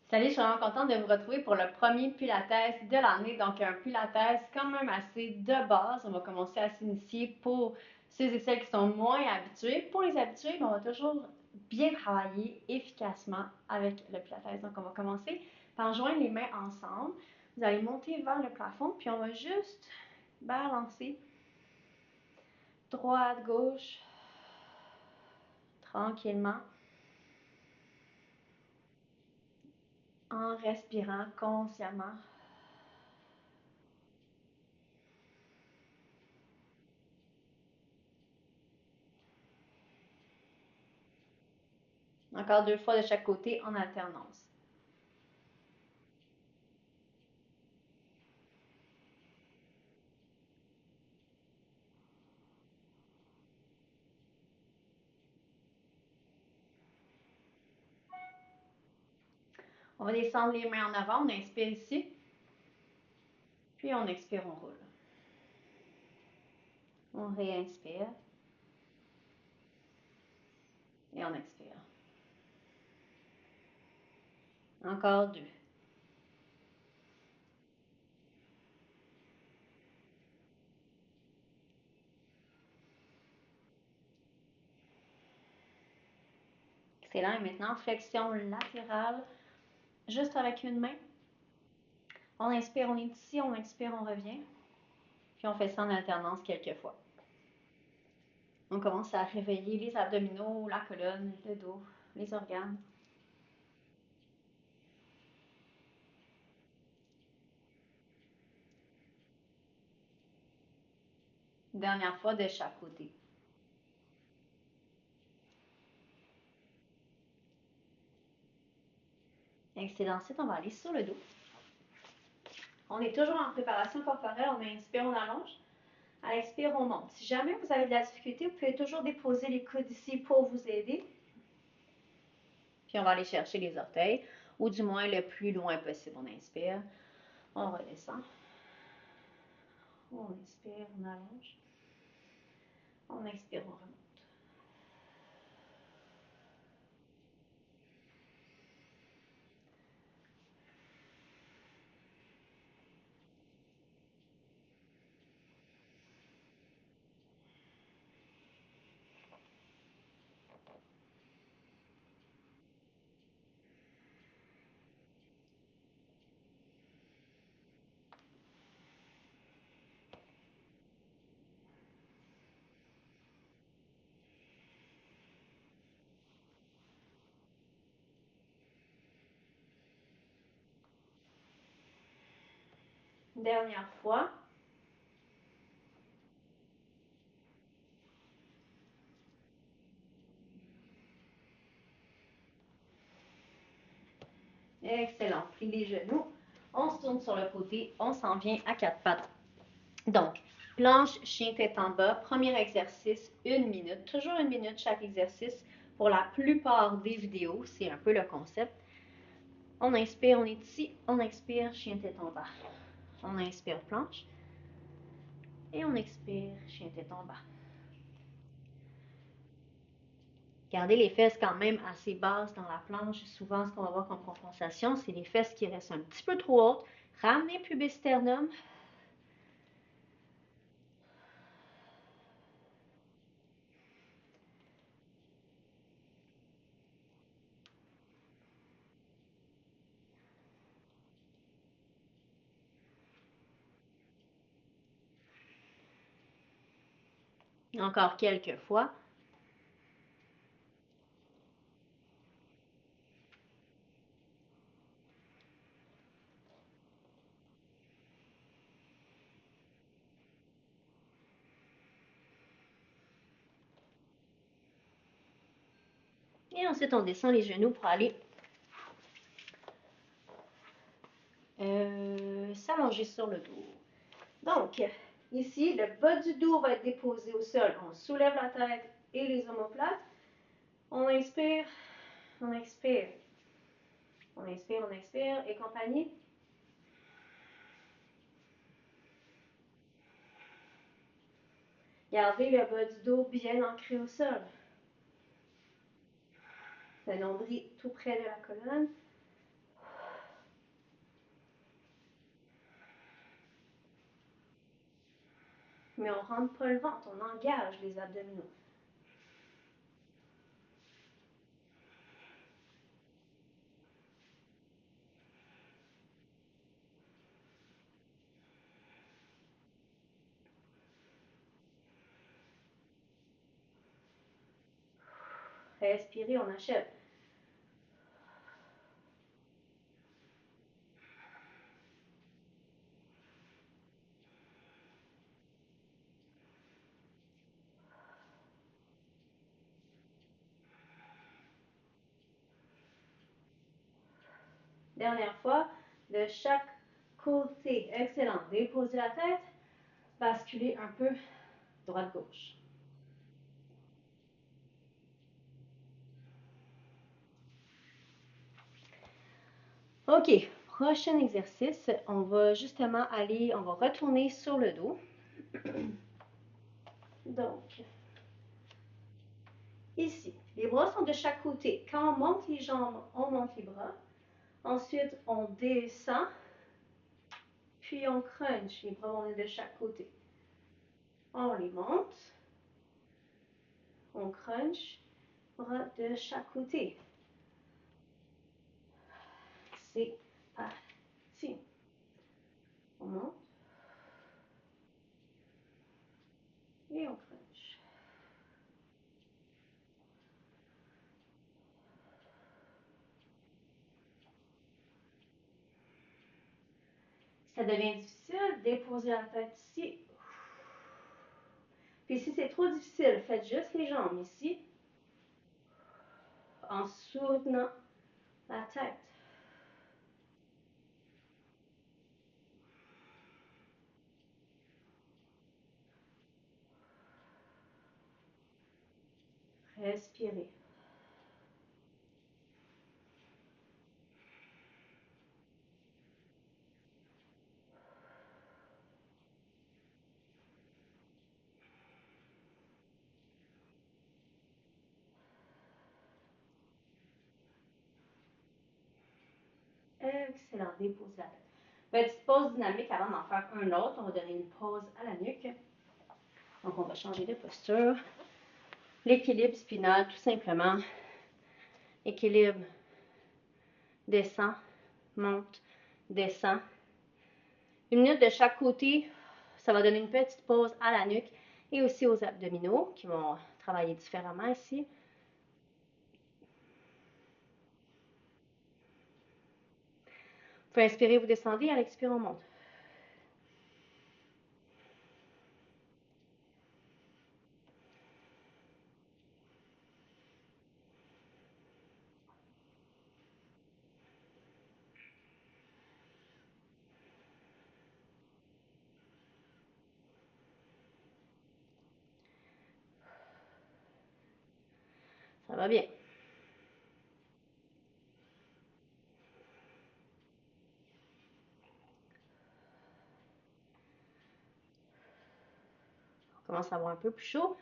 Salut, je suis vraiment contente de vous retrouver pour le premier Pilates de l'année. Donc, un Pilates quand même assez de base. On va commencer à s'initier pour ceux et celles qui sont moins habitués. Pour les habitués, on va toujours bien travailler efficacement avec le Pilates. Donc, on va commencer par joindre les mains ensemble. Vous allez monter vers le plafond, puis on va juste balancer droite, gauche, tranquillement, en respirant consciemment. Encore 2 fois de chaque côté en alternance. On va descendre les mains en avant, on inspire ici, puis on expire, on roule. On réinspire et on expire. Encore 2. Excellent. Et maintenant, flexion latérale, juste avec une main. On inspire, on est ici, on expire, on revient. Puis on fait ça en alternance quelques fois. On commence à réveiller les abdominaux, la colonne, le dos, les organes. Dernière fois de chaque côté. Excellent. Ensuite, on va aller sur le dos. On est toujours en préparation corporelle. On inspire, on allonge. À l'expire, on monte. Si jamais vous avez de la difficulté, vous pouvez toujours déposer les coudes ici pour vous aider. Puis on va aller chercher les orteils, ou du moins le plus loin possible. On inspire, on redescend. On inspire, on allonge. On expire, on remonte. Dernière fois. Excellent. Plie les genoux. On se tourne sur le côté. On s'en vient à 4 pattes. Donc, planche, chien tête en bas. Premier exercice, 1 minute. Toujours 1 minute chaque exercice. Pour la plupart des vidéos, c'est un peu le concept. On inspire, on est ici. On expire, chien tête en bas. On inspire, planche. Et on expire, chien tête en bas. Gardez les fesses quand même assez basses dans la planche. Souvent, ce qu'on va voir comme compensation, c'est les fesses qui restent un petit peu trop hautes. Ramenez pubis sternum. Encore quelques fois. Et ensuite, on descend les genoux pour aller s'allonger sur le dos. Donc, ici, le bas du dos va être déposé au sol. On soulève la tête et les omoplates. On inspire, on expire. On inspire et compagnie. Gardez le bas du dos bien ancré au sol. Le nombril tout près de la colonne. mais on ne rentre pas le ventre, on engage les abdominaux. Respirez, on achève. Dernière fois, de chaque côté. Excellent. Déposez la tête, basculez un peu droite-gauche. OK, prochain exercice, on va justement on va retourner sur le dos. Donc, ici, les bras sont de chaque côté. Quand on monte les jambes, on monte les bras. Ensuite, on descend, puis on crunch. Les bras vont être de chaque côté. On les monte, on crunch, bras de chaque côté. C'est parti. On monte et on crunch. Ça devient difficile, déposez la tête ici. Puis si c'est trop difficile, faites juste les jambes ici, en soutenant la tête. Respirez. Excellent, déposez la tête. Petite pause dynamique avant d'en faire un autre. On va donner une pause à la nuque. Donc, on va changer de posture. L'équilibre spinal, tout simplement. Équilibre, descend, monte, descend. 1 minute de chaque côté. Ça va donner une petite pause à la nuque et aussi aux abdominaux qui vont travailler différemment ici. Vous pouvez inspirer, vous descendez, à l'expire, on monte. Ça va bien. On commence à avoir un peu plus chaud.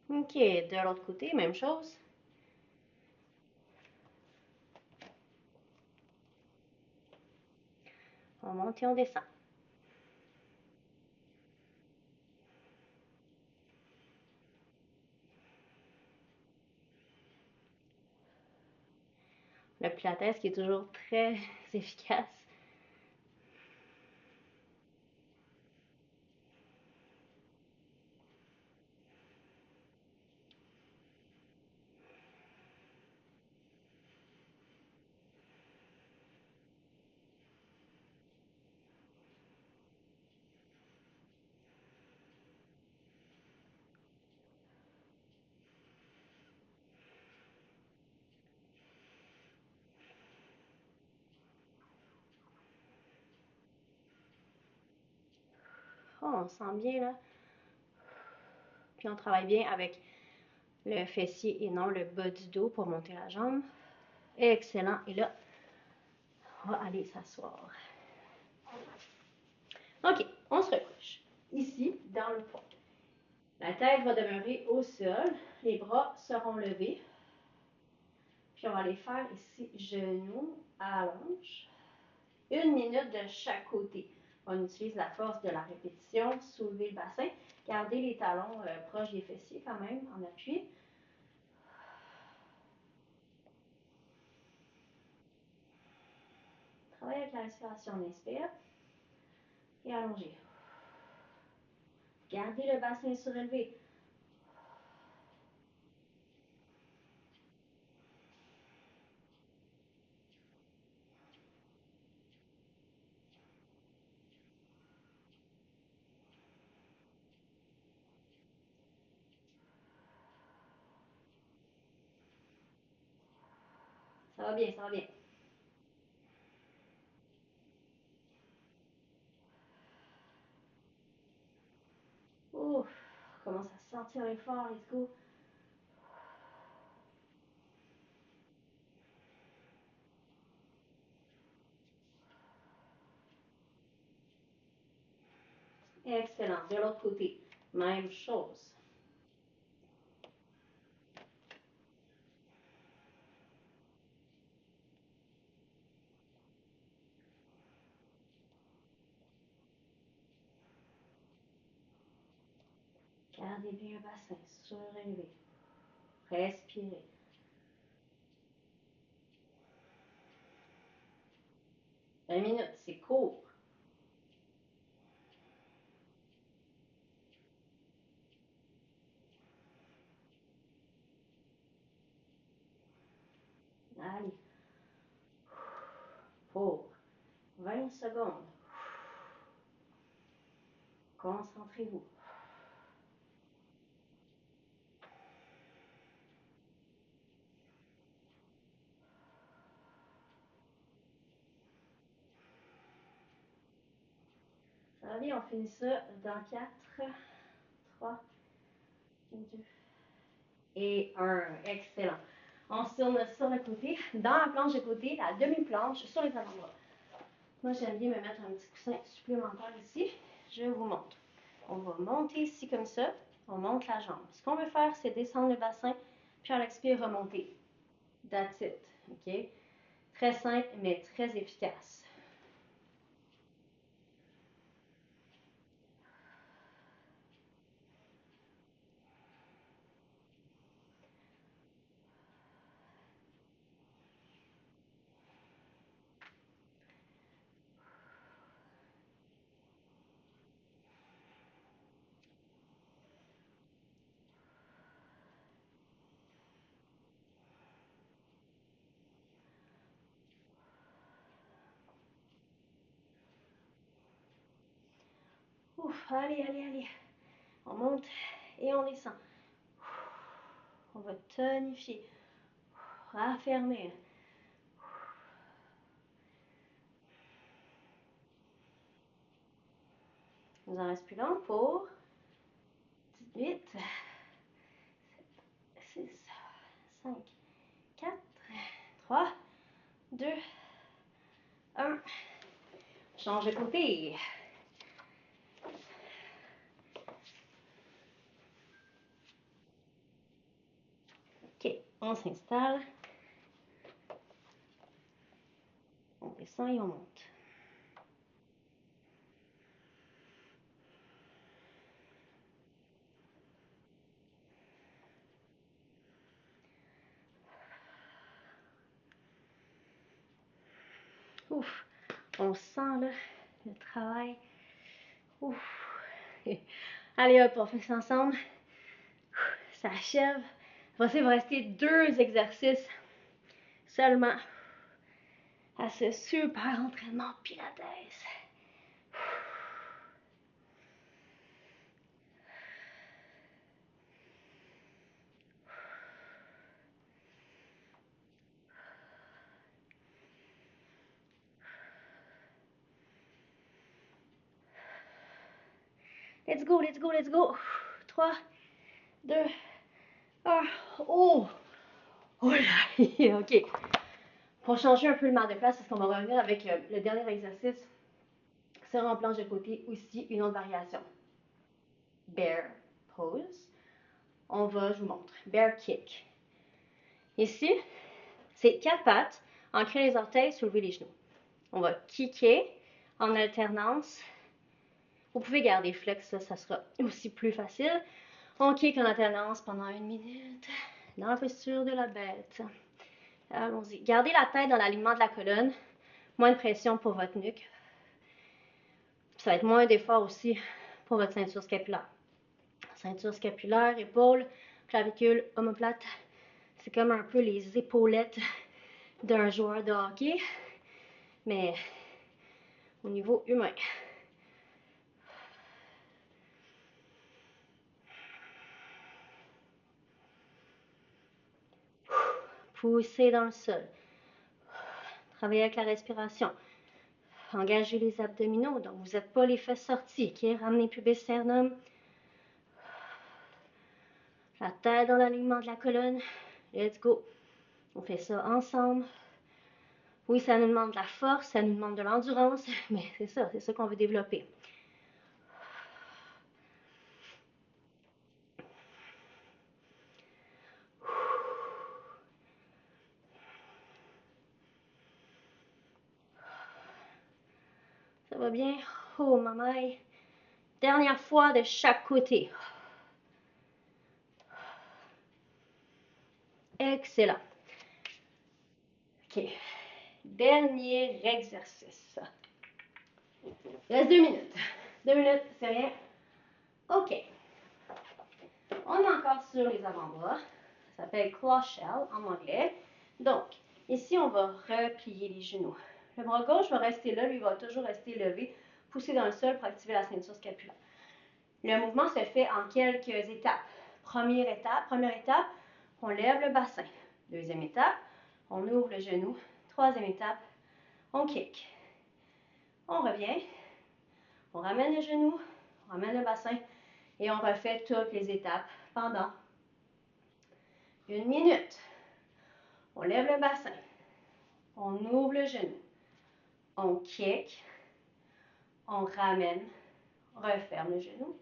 OK, de l'autre côté, même chose. On monte et on descend. Le pilates qui est toujours très efficace. Oh, on sent bien là. Puis on travaille bien avec le fessier et non le bas du dos pour monter la jambe. Excellent. Et là, on va aller s'asseoir. OK, on se recouche. Ici, dans le fond. La tête va demeurer au sol. Les bras seront levés. Puis on va aller faire ici, genoux, allonge. 1 minute de chaque côté. On utilise la force de la répétition, soulever le bassin. Gardez les talons proches des fessiers quand même, en appui. Travaillez avec la respiration. On inspire et allongez. Gardez le bassin surélevé. Ça va bien, ça va bien. Ouf, commence à sentir l'effort, let's go. Excellent. De l'autre côté, même chose. Gardez bien le bassin surélevé. Respirez. Une minute, c'est court. Allez. Pour 20 secondes. Concentrez-vous. Ça va bien, on finit ça dans 4, 3, 2 et 1. Excellent. On se tourne sur le côté. Dans la planche de côté, la demi-planche sur les avant-bras. Moi, j'aime bien me mettre un petit coussin supplémentaire ici. Je vous montre. On va monter ici comme ça. On monte la jambe. Ce qu'on veut faire, c'est descendre le bassin, puis à l'expire, remonter. That's it. OK? Très simple, mais très efficace. Ouf, allez, allez, allez. On monte et on descend. On va tonifier. Raffermir. Nous en reste plus long pour 18, 6, 5, 4, 3, 2, 1. Change de côté. OK, on s'installe. On descend et on monte. Ouf, on sent là, le travail. Ouf. Allez hop, on fait ça ensemble. Ça achève. Voici, il va rester 2 exercices seulement à ce super entraînement pilates. Let's go, let's go, let's go. 3, 2, 1. Oh! Oh là! OK. Pour changer un peu le marre de place, parce qu'on va revenir avec le dernier exercice sur en planche de côté, aussi une autre variation. Bear pose. Je vous montre. Bear kick. Ici, c'est 4 pattes, ancrer les orteils, soulever les genoux. On va kicker en alternance. Vous pouvez garder flex, ça sera aussi plus facile. On kick en alternance pendant 1 minute, dans la posture de la bête. Allons-y. Gardez la tête dans l'alignement de la colonne. Moins de pression pour votre nuque. Ça va être moins d'effort aussi pour votre ceinture scapulaire. Ceinture scapulaire, épaules, clavicule, omoplate. C'est comme un peu les épaulettes d'un joueur de hockey, mais au niveau humain. Poussez dans le sol. Travaillez avec la respiration. Engagez les abdominaux, donc vous n'êtes pas les fesses sorties. Okay? Ramenez pubis sternum. La tête dans l'alignement de la colonne. Let's go. On fait ça ensemble. Oui, ça nous demande de la force, ça nous demande de l'endurance, mais c'est ça qu'on veut développer. Ça va bien? Oh, maman. Dernière fois de chaque côté. Excellent. OK. Dernier exercice. Il reste 2 minutes. 2 minutes, c'est rien. OK. On est encore sur les avant-bras. Ça s'appelle claw shell en anglais. Donc, ici, on va replier les genoux. Le bras gauche va rester là, lui va toujours rester levé, pousser dans le sol pour activer la ceinture scapulaire. Le mouvement se fait en quelques étapes. Première étape, on lève le bassin. Deuxième étape, on ouvre le genou. Troisième étape, on kick. On revient, on ramène le genou, on ramène le bassin et on refait toutes les étapes pendant 1 minute. On lève le bassin, on ouvre le genou, on kick, on ramène, on referme le genou,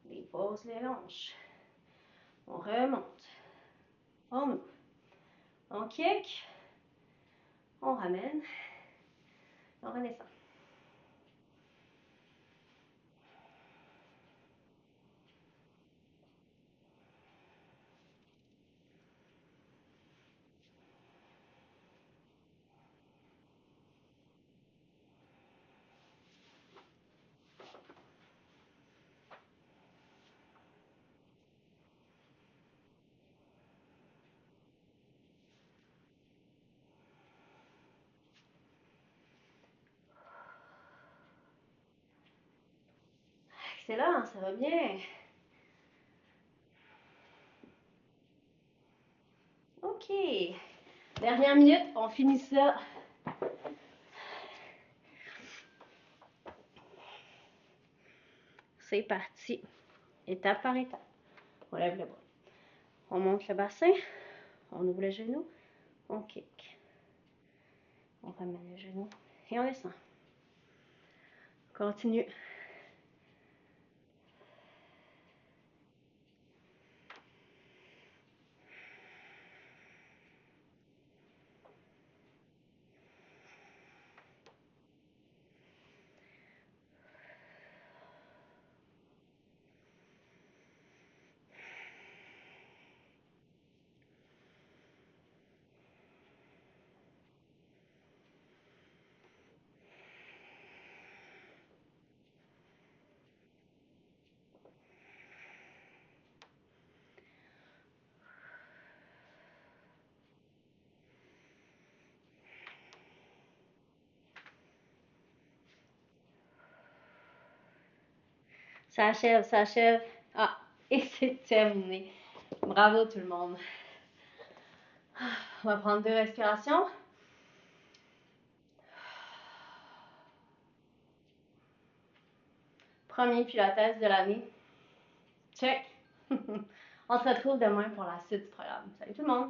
dépose les hanches, on remonte, on ouvre, on kick, on ramène, on redescend. Excellent, ça va bien. OK. Dernière minute, on finit ça. C'est parti. Étape par étape. On lève le bras. On monte le bassin. On ouvre le genou. On kick. On ramène le genou. Et on descend. Continue. Ça achève, ça achève. Ah, et c'est terminé. Bravo tout le monde. On va prendre 2 respirations. Premier pilates de l'année. Check. On se retrouve demain pour la suite du programme. Salut tout le monde.